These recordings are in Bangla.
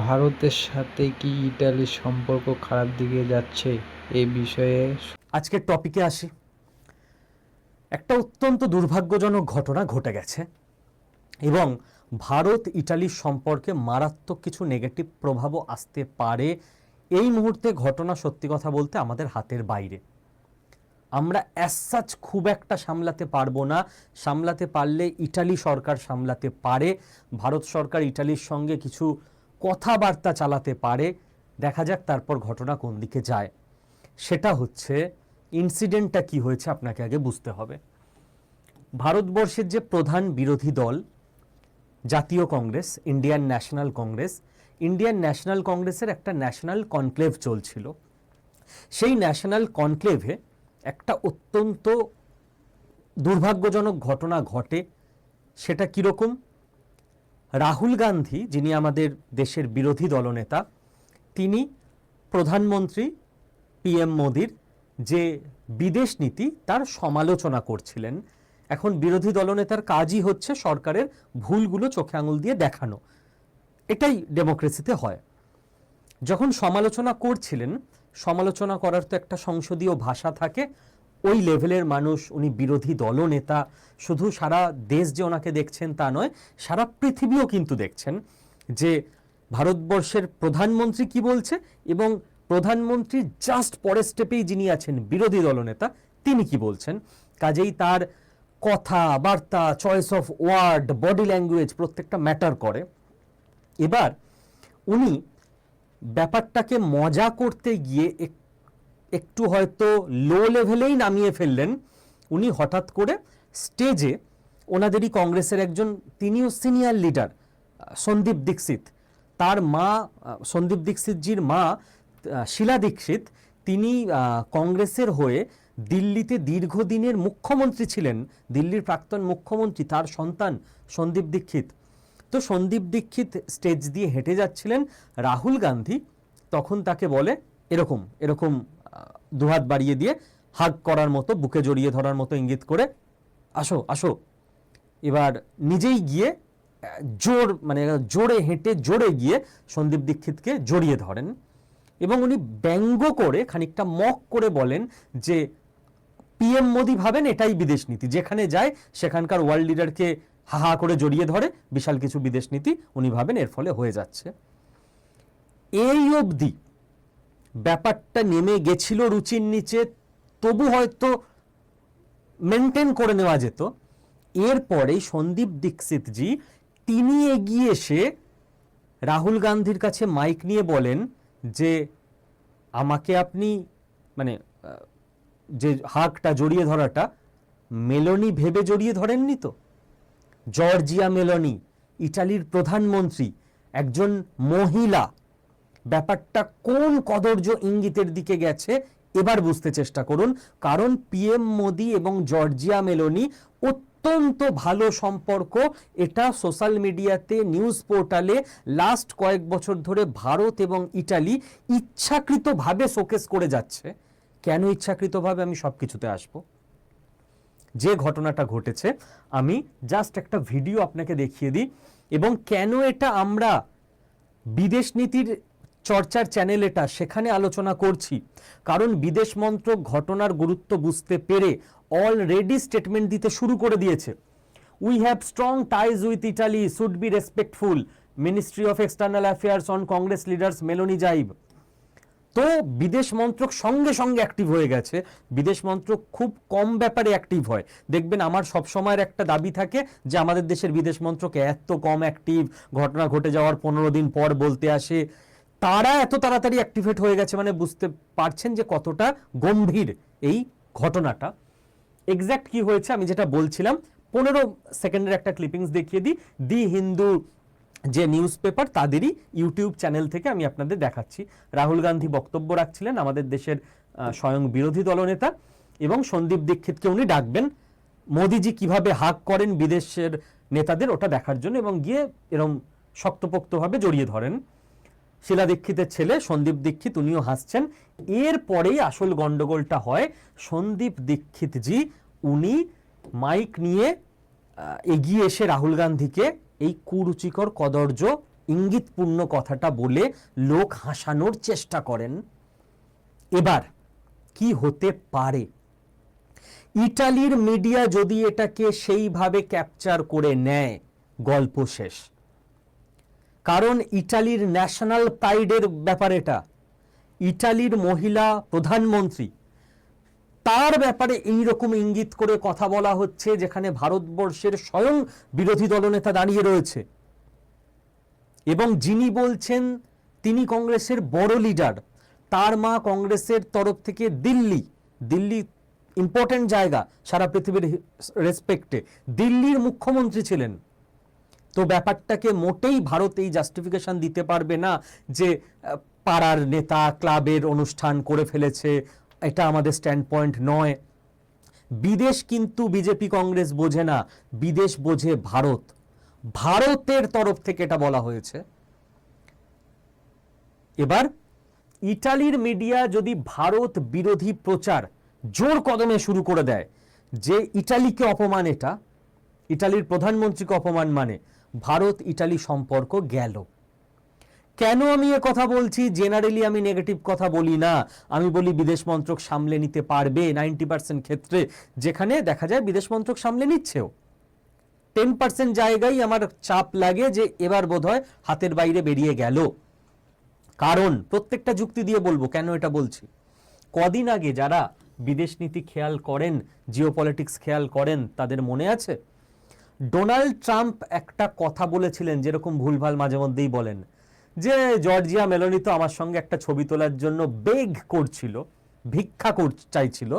ভারতের সাথে কি ইতালির সম্পর্ক খারাপ দিকে যাচ্ছে এই বিষয়ে আজকের টপিকে আসি। একটা অত্যন্ত দুর্ভাগ্যজনক ঘটনা ঘটে গেছে এবং ভারত ইটালির সম্পর্কে মারাত্মক কিছু নেগেটিভ প্রভাবও আসতে পারে। এই মুহূর্তে ঘটনা সত্যি কথা বলতে আমাদের হাতের বাইরে। আমরা অ্যাজ সাচ খুব একটা সামলাতে পারবো না, সামলাতে পারলে ইটালি সরকার সামলাতে পারে। ভারত সরকার ইটালির সঙ্গে কিছু কথাবার্তা চালাতে পারে। দেখা যাক তারপর ঘটনা কোন দিকে যায়। সেটা হচ্ছে ইনসিডেন্টটা কি হয়েছে আপনাকে আগে বুঝতে হবে। ভারতবর্ষের যে প্রধান বিরোধী দল জাতীয় Congress, Indian national Congress, Indian national কংগ্রেসের একটা ন্যাশনাল কনক্লেভ চলছিল। সেই ন্যাশনাল কনক্লেভে একটা অত্যন্ত দুর্ভাগ্যজনক ঘটনা ঘটে। সেটা কীরকম? রাহুল গান্ধী, যিনি আমাদের দেশের বিরোধী দলনেতা, তিনি প্রধানমন্ত্রী পিএম মোদির যে বিদেশ নীতি তার সমালোচনা করছিলেন। এখন বিরোধী দলনেতার কাজই হচ্ছে সরকারের ভুলগুলো চোখে আঙুল দিয়ে দেখানো। এটাই ডেমোক্রেসিতে হয়। যখন সমালোচনা করছিলেন, সমালোচনা করার তো একটা সংসদীয় ভাষা থাকে। ওই লেভেলের মানুষ, উনি বিরোধী দলনেতা, শুধু সারা দেশ যে ওনাকে দেখছেন তা নয়, সারা পৃথিবীও কিন্তু দেখছেন যে ভারতবর্ষের প্রধানমন্ত্রী কি বলছে এবং প্রধানমন্ত্রী জাস্ট পরের স্টেপেই যিনি আছেন বিরোধী দলনেতা তিনি কি বলছেন। কাজেই তার কথা বার্তা, choice of word, body language প্রত্যেকটা ম্যাটার করে। এবার উনি ব্যাপারটাকে মজা করতে গিয়ে একটু হয়তো লো লেভেলেই নামিয়ে ফেললেন। উনি হঠাৎ করে স্টেজে ওনাদেরই কংগ্রেসের একজন, তিনিও সিনিয়র লিডার, সন্দীপ দীক্ষিত, তার মা, সন্দীপ দীক্ষিতজির মা শীলা দীক্ষিত, তিনি কংগ্রেসের হয়ে দিল্লিতে দীর্ঘদিনের মুখ্যমন্ত্রী ছিলেন, দিল্লির প্রাক্তন মুখ্যমন্ত্রী, তার সন্তান সন্দীপ দীক্ষিত। তো সন্দীপ দীক্ষিত স্টেজ দিয়ে হেঁটে যাচ্ছিলেন, রাহুল গান্ধী তখন তাকে বলে এরকম এরকম দুহাত বাড়িয়ে দিয়ে হাগ করার মতো, বুকে জড়িয়ে ধরার মতো ইঙ্গিত করে, আসো আসো। এবার নিজেই গিয়ে জোরে হেঁটে জোরে গিয়ে সন্দীপ দীক্ষিতকে জড়িয়ে ধরেন এবং উনি ব্যঙ্গ করে, খানিকটা মক করে বলেন যে পিএম মোদি ভাবেন এটাই বিদেশ নীতি, যেখানে যায় সেখানকার ওয়ার্ল্ড লিডারকে হাহা করে জড়িয়ে ধরে, বিশাল কিছু বিদেশ নীতি উনি ভাবেন এর ফলে হয়ে যাচ্ছে। এই অবধি ব্যাপারটা নেমে গেছিল রুচির নিচে, তবু হয়তো মেনটেন করে নেওয়া যেত। এরপরে সন্দীপ দীক্ষিতজি তিনি এগিয়ে এসে রাহুল গান্ধীর কাছে মাইক নিয়ে বলেন যে আমাকে আপনি যে হাগটা, জড়িয়ে ধরাটা মেলোনি ভেবে জড়িয়ে ধরেননি তো? জর্জিয়া মেলোনি, ইটালির প্রধানমন্ত্রী, একজন মহিলা। ব্যাপারটা কোন কদর্য ইঙ্গিতের দিকে গেছে এবার বুঝতে চেষ্টা করুন। কারণ পিএম মোদি এবং জর্জিয়া মেলোনি অত্যন্ত ভালো সম্পর্ক। এটা সোশ্যাল মিডিয়াতে, নিউজ পোর্টালে লাস্ট কয়েক বছর ধরে ভারত এবং ইটালি ইচ্ছাকৃতভাবে শোকেস করে যাচ্ছে। কেন ইচ্ছাকৃতভাবে, আমি সব কিছুতে আসবো। যে ঘটনাটা ঘটেছে আমি জাস্ট একটা ভিডিও আপনাকে দেখিয়ে দিই, এবং কেন এটা আমরা বিদেশ নীতির চর্চার চ্যানেল এটা, সেখানে আলোচনা করছি। কারণ বিদেশ মন্ত্রক ঘটনার গুরুত্ব বুঝতে পেরে অলরেডি স্টেটমেন্ট দিতে শুরু করে দিয়েছে। We have strong ties with Italy, should be respectful, ministry of external affairs on Congress leaders Meloni জাইব। তো বিদেশ মন্ত্রক সঙ্গে সঙ্গে অ্যাক্টিভ হয়ে গেছে। বিদেশ মন্ত্রক খুব কম ব্যাপারে অ্যাক্টিভ হয়। দেখবেন আমার সবসময়ের একটা দাবি থাকে যে আমাদের দেশের বিদেশ মন্ত্রক এত কম অ্যাক্টিভ, ঘটনা ঘটে যাওয়ার 15 দিন পর বলতে আসে। তারা এত তাড়াতাড়ি অ্যাক্টিভেট হয়ে গেছে, মানে বুঝতে পারছেন যে কতটা গম্ভীর এই ঘটনাটা। এক্স্যাক্ট কি হয়েছে আমি যেটা বলছিলাম, 15 সেকেন্ডের একটা ক্লিপিংস দেখিয়ে দিই। দি হিন্দু যে নিউজ পেপার, তাদেরই ইউটিউব চ্যানেল থেকে আমি আপনাদের দেখাচ্ছি। রাহুল গান্ধী বক্তব্য রাখছিলেন, আমাদের দেশের স্বয়ং বিরোধী দলনেতা, এবং সন্দীপ দীক্ষিতকে উনি ডাকবেন মোদিজি কিভাবে হাক করেন বিদেশের নেতাদের, ওটা দেখার জন্য, এবং গিয়ে এরম শক্তপোক্তভাবে জড়িয়ে ধরেন। শীলা দীক্ষিতের ছেলে সন্দীপ দীক্ষিত, উনিও হাসছেন। এরপরেই আসল গন্ডগোলটা হয়। সন্দীপ দীক্ষিতজি উনি মাইক নিয়ে এগিয়ে এসে রাহুল গান্ধীকে এই কুরুচিকর কদর্য ইঙ্গিতপূর্ণ কথাটা বলে লোক হাসানোর চেষ্টা করেন। এবার কি হতে পারে? ইটালির মিডিয়া যদি এটাকে সেইভাবে ক্যাপচার করে নেয়, গল্প শেষ। কারণ ইটালির ন্যাশনাল প্রাইডের ব্যাপার এটা। ইটালির মহিলা প্রধানমন্ত্রী, তার ব্যাপারে এইরকম ইঙ্গিত করে কথা বলা হচ্ছে, যেখানে ভারতবর্ষের স্বয়ং বিরোধী দলনেতা দাঁড়িয়ে রয়েছে এবং যিনি বলছেন তিনি কংগ্রেসের বড় লিডার, তার মা কংগ্রেসের তরফ থেকে দিল্লি ইম্পর্টেন্ট জায়গা সারা পৃথিবীর রেসপেক্টে, দিল্লির মুখ্যমন্ত্রী ছিলেন। তো ব্যাপারটাকে মোটেই ভারত এই জাস্টিফিকেশন দিতে পারবে না যে পাড়ার নেতা ক্লাবের অনুষ্ঠান করে ফেলেছে, এটা আমাদের স্ট্যান্ড পয়েন্ট নয়। বিদেশ কিন্তু বিজেপি কংগ্রেস বোঝে না, বিদেশ বোঝে ভারত। ভারতের তরফ থেকে এটা বলা হয়েছে। এবার ইটালির মিডিয়া যদি ভারত বিরোধী প্রচার জোর কদমে শুরু করে দেয় যে ইটালিকে অপমান, এটা ইটালির প্রধানমন্ত্রীকে অপমান, মানে ভারত ইটালি সম্পর্ক গেল। কেন আমি এ কথা বলছি? জেনারেলি আমি নেগেটিভ কথা বলি না, আমি বলি বিদেশ মন্ত্রক সামলে নিতে পারবে 90% ক্ষেত্রে, যেখানে দেখা যায় বিদেশ মন্ত্রক সামলে নিচ্ছেও। 10% জায়গায় আমার চাপ লাগে যে এবার বোধহয় হাতের বাইরে বেরিয়ে গেল। কারণ প্রত্যেকটা যুক্তি দিয়ে বলবো কেন এটা বলছি। কদিন আগে যারা বিদেশ নীতি খেয়াল করেন, জিওপলিটিক্স খেয়াল করেন, তাদের মনে আছে ডোনাল্ড ট্রাম্প একটা কথা বলেছিলেন, যেরকম ভুলভাল মাঝে মধ্যেই বলেন, যে জর্জিয়া মেলোনি তো আমার সঙ্গে একটা ছবি তোলার জন্য বেগ করছিল, ভিক্ষা চাইছিল,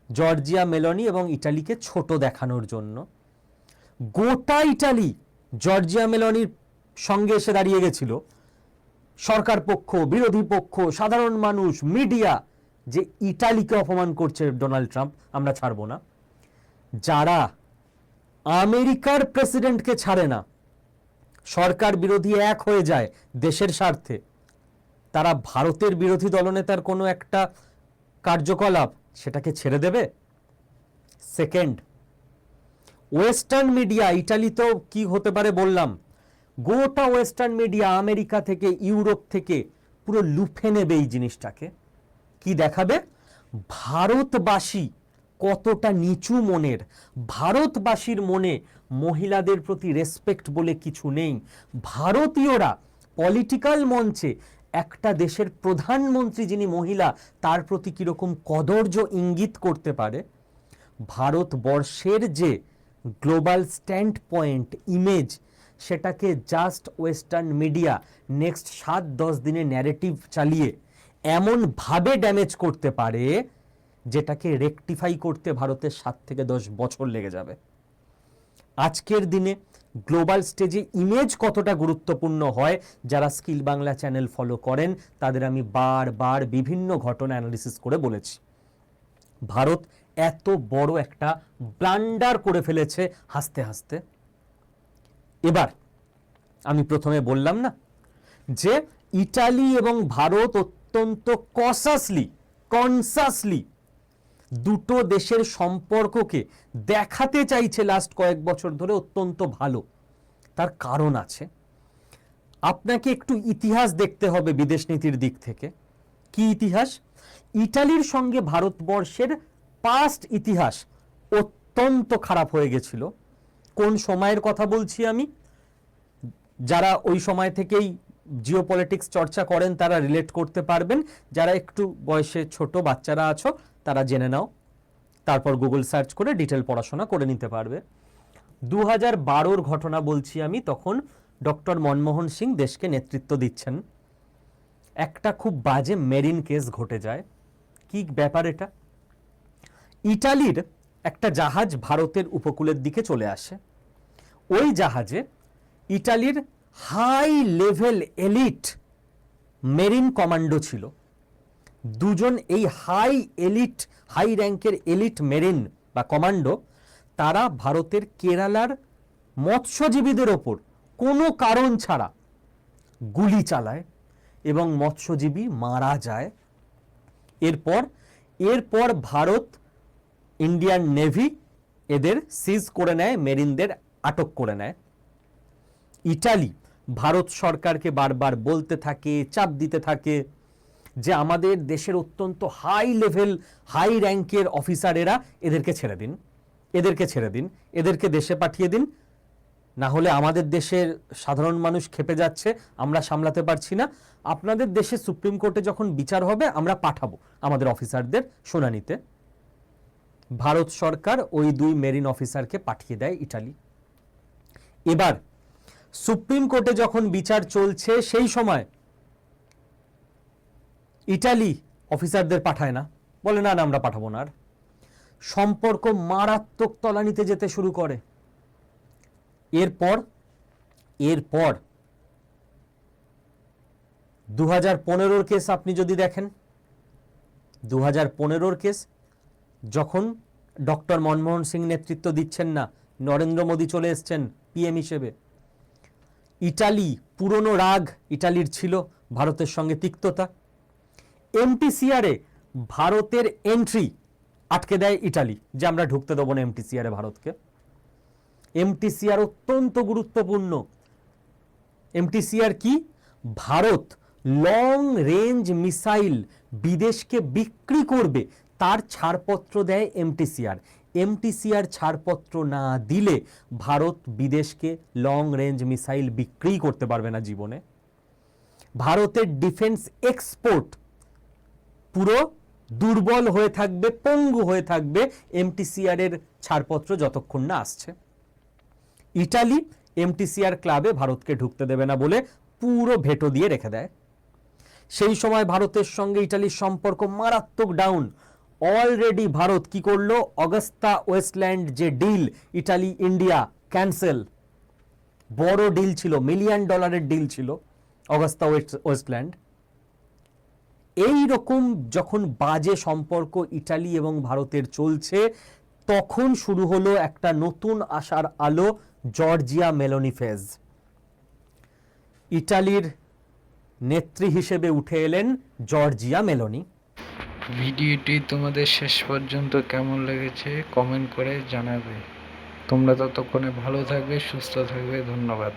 জর্জিয়া মেলোনি এবং ইটালিকে ছোট দেখানোর জন্য। গোটা ইটালি জর্জিয়া মেলোনির সঙ্গে এসে দাঁড়িয়ে গেছিল, সরকার পক্ষ, বিরোধী পক্ষ, সাধারণ মানুষ, মিডিয়া, যে ইটালিকে অপমান করছে ডোনাল্ড ট্রাম্প, আমরা ছাড়বো না। যারা আমেরিকার প্রেসিডেন্টকে ছাড়ে না, সরকার বিরোধী এক হয়ে যায় দেশের স্বার্থে, তারা ভারতের বিরোধী দলনেতার কোনো একটা কার্যকলাপ সেটাকে ছেড়ে দেবে? সেকেন্ড, ওয়েস্টার্ন মিডিয়া, ইটালি তো কি হতে পারে বললাম, গোটা ওয়েস্টার্ন মিডিয়া আমেরিকা থেকে ইউরোপ থেকে পুরো লুফে নেবে এই জিনিসটাকে। কি দেখাবে? ভারতবাসী কতটা নিচু মনের, ভারতবাসীর মনে মহিলাদের প্রতি রেসপেক্ট বলে কিছু নেই। ভারতীয়রা পলিটিক্যাল মঞ্চে একটা দেশের প্রধানমন্ত্রী যিনি মহিলা, তার প্রতি কিরকম কদর্য ইঙ্গিত করতে পারে। ভারতবর্ষের যে গ্লোবাল স্ট্যান্ড পয়েন্ট, ইমেজ, সেটাকে জাস্ট ওয়েস্টার্ন মিডিয়া নেক্সট 7-10 দিনে ন্যারেটিভ চালিয়ে এমনভাবে ড্যামেজ করতে পারে, যেটাকে রেকটিফাই করতে ভারতের 7 থেকে 10 বছর লেগে যাবে। আজকের দিনে গ্লোবাল স্টেজে ইমেজ কতটা গুরুত্বপূর্ণ হয়, যারা স্কিল বাংলা চ্যানেল ফলো করেন তাদের আমি বারবার বিভিন্ন ঘটনা অ্যানালিসিস করে বলেছি। ভারত এত বড় একটা ব্লান্ডার করে ফেলেছে হাসতে হাসতে। এবার আমি প্রথমে বললাম না যে ইটালি এবং ভারত অত্যন্ত কনসাসলি দুটো দেশের সম্পর্ককে দেখাতে চাইছে লাস্ট কয়েক বছর ধরে অত্যন্ত ভালো। তার কারণ আছে। আপনাকে একটু ইতিহাস দেখতে হবে বিদেশ নীতির দিক থেকে। কি ইতিহাস? ইটালির সঙ্গে ভারতবর্ষের পাস্ট ইতিহাস অত্যন্ত খারাপ হয়ে গেছিল। কোন সময়ের কথা বলছি আমি? যারা ওই সময় থেকেই জিওপলিটিক্স চর্চা করেন তারা রিলেট করতে পারবেন, যারা একটু বয়সে ছোট বাচ্চারা আছো তারা জেনে নাও, তারপর গুগল সার্চ করে ডিটেল পড়াশোনা করে নিতে পারবে। 2012-র ঘটনা বলছি আমি, তখন ডক্টর মনমোহন সিং দেশকে নেতৃত্ব দিচ্ছেন। একটা খুব বাজে মেরিন কেস ঘটে যায়। কি ব্যাপার এটা? ইটালির একটা জাহাজ ভারতের উপকূলের দিকে চলে আসে। ওই জাহাজে ইটালির high level elite marine commando ছিল। দুজন এই হাই র্যাঙ্কের এলিট মেরিন বা কমান্ডো, তারা ভারতের কেরালার মৎস্যজীবীদের ওপর কোনো কারণ ছাড়া গুলি চালায় এবং মৎস্যজীবী মারা যায়। এরপর ভারত, ইন্ডিয়ান নেভি এদের সিজ করে নেয়, মেরিনদের আটক করে নেয়। ইটালি ভারত সরকারকে বারবার বলতে থাকে, চাপ দিতে থাকে যে আমাদের দেশের অত্যন্ত হাই লেভেল, হাই র্যাঙ্কের অফিসারেরা, এদেরকে ছেড়ে দিন, এদেরকে ছেড়ে দিন, এদেরকে দেশে পাঠিয়ে দিন, না হলে আমাদের দেশের সাধারণ মানুষ খেপে যাচ্ছে, আমরা সামলাতে পারছি না। আপনাদের দেশে সুপ্রিম কোর্টে যখন বিচার হবে আমরা পাঠাবো আমাদের অফিসারদের শুনানিতে। ভারত সরকার ওই 2 মেরিন অফিসারকে পাঠিয়ে দেয় ইটালি। এবার সুপ্রিম কোর্টে যখন বিচার চলছে সেই সময় ইটালি অফিসারদের পাঠায় না, বলে না না আমরা পাঠাবো না। আর সম্পর্ক মারাত্মক তলানিতে যেতে শুরু করে। এরপর 2015 কেস আপনি যদি দেখেন, 2015 কেস যখন ডক্টর মনমোহন সিং নেতৃত্ব দিচ্ছেন না, নরেন্দ্র মোদী চলে এসছেন পিএম হিসেবে, ইটালি পুরনো রাগ ইটালির ছিল, ভারতের সঙ্গে তিক্ততা। এমটিসিআরে ভারতের এন্ট্রি আটকে দেয় ইটালি, যে আমরা ঢুকতে দেবো না এমটিসিআরে ভারতকে। এমটিসিআর অত্যন্ত গুরুত্বপূর্ণ। এমটিসিআর কি? ভারত লং রেঞ্জ মিসাইল বিদেশকে বিক্রি করবে, তার ছাড়পত্র দেয় এমটিসিআর। এমটিসিআর ছাড়পত্র না দিলে ভারত বিদেশকে লং রেঞ্জ মিসাইল বিক্রি করতে পারবে না জীবনে। ভারতের ডিফেন্স এক্সপোর্ট পুরো দুর্বল হয়ে থাকবে, পঙ্গু হয়ে থাকবে এমটিসিআর এর ছাড়পত্র যতক্ষণ না আসছে। ইটালি এমটিসিআর ক্লাবে ভারতকে ঢুকতে দেবে না বলে পুরো ভেটো দিয়ে রেখে দেয়। সেই সময় ভারতের সঙ্গে ইটালির সম্পর্ক মারাত্মক ডাউন। অলরেডি ভারত কি করলো? অগাস্তা ওয়েস্টল্যান্ড যে ডিল ইটালি ইন্ডিয়া ক্যান্সেল, বড় ডিল ছিল, $1 মিলিয়ন ডিল ছিল অগাস্তা ওয়েস্টল্যান্ড। এই রকম যখন বাজে সম্পর্ক ইটালি এবং ভারতের চলছে, তখন শুরু হলো একটা নতুন আশার আলো, জর্জিয়া মেলোনি ফেজ। ইটালির নেত্রী হিসেবে উঠে এলেন জর্জিয়া মেলোনি। ভিডিওটি তোমাদের শেষ পর্যন্ত কেমন লেগেছে কমেন্ট করে জানাবে। তোমরা ততক্ষণে ভালো থাকবে, সুস্থ থাকবে। ধন্যবাদ।